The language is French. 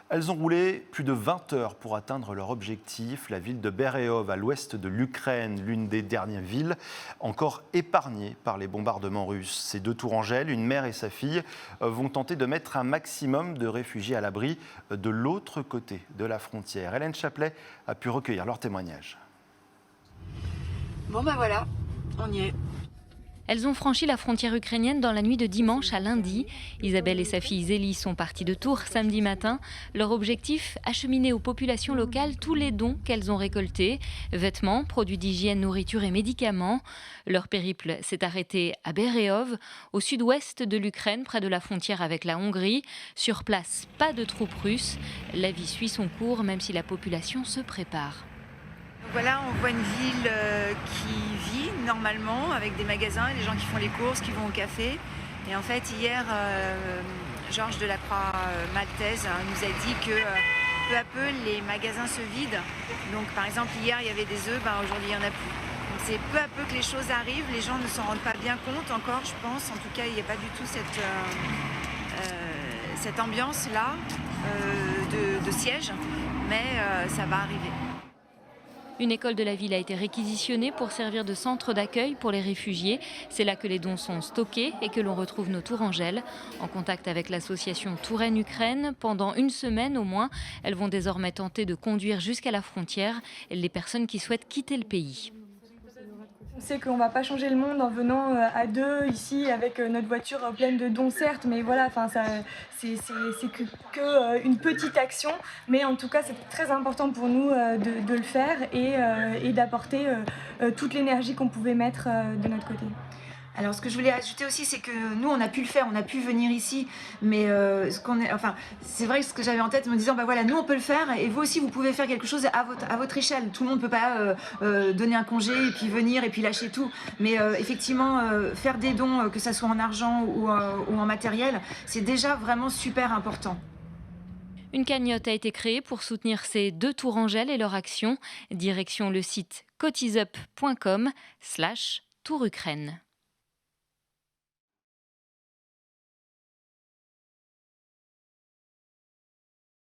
Elles ont roulé plus de 20 heures pour atteindre leur objectif. La ville de Bereov, à l'ouest de l'Ukraine, l'une des dernières villes encore épargnées par les bombardements russes. Ces deux tourangelles, une mère et sa fille, vont tenter de mettre un maximum de réfugiés à l'abri de l'autre côté de la frontière. Hélène Chaplet a pu recueillir leurs témoignages. Bon ben voilà, on y est. Elles ont franchi la frontière ukrainienne dans la nuit de dimanche à lundi. Isabelle et sa fille Zélie sont parties de Tours samedi matin. Leur objectif, acheminer aux populations locales tous les dons qu'elles ont récoltés. Vêtements, produits d'hygiène, nourriture et médicaments. Leur périple s'est arrêté à Bereov, au sud-ouest de l'Ukraine, près de la frontière avec la Hongrie. Sur place, pas de troupes russes. La vie suit son cours, même si la population se prépare. Voilà, on voit une ville qui vit normalement avec des magasins, les gens qui font les courses, qui vont au café. Et en fait, hier, Georges Delacroix Maltaise nous a dit que peu à peu, les magasins se vident. Donc, par exemple, hier, il y avait des œufs, aujourd'hui, il n'y en a plus. Donc, c'est peu à peu que les choses arrivent. Les gens ne s'en rendent pas bien compte encore, je pense. En tout cas, il n'y a pas du tout cette ambiance-là de siège. Mais ça va arriver. Une école de la ville a été réquisitionnée pour servir de centre d'accueil pour les réfugiés. C'est là que les dons sont stockés et que l'on retrouve nos tourangelles. En contact avec l'association Touraine Ukraine, pendant une semaine au moins, elles vont désormais tenter de conduire jusqu'à la frontière les personnes qui souhaitent quitter le pays. On sait qu'on ne va pas changer le monde en venant à deux ici avec notre voiture pleine de dons certes, mais voilà, c'est que une petite action, mais en tout cas c'est très important pour nous de le faire et d'apporter toute l'énergie qu'on pouvait mettre de notre côté. Alors ce que je voulais ajouter aussi, c'est que nous on a pu le faire, on a pu venir ici, mais c'est vrai que ce que j'avais en tête, me disant voilà, nous on peut le faire et vous aussi vous pouvez faire quelque chose à votre échelle. Tout le monde ne peut pas donner un congé et puis venir et puis lâcher tout, mais effectivement faire des dons, que ça soit en argent ou en matériel, c'est déjà vraiment super important. Une cagnotte a été créée pour soutenir ces deux tourangelles et leur action. Direction le site cotisup.com/tourukraine.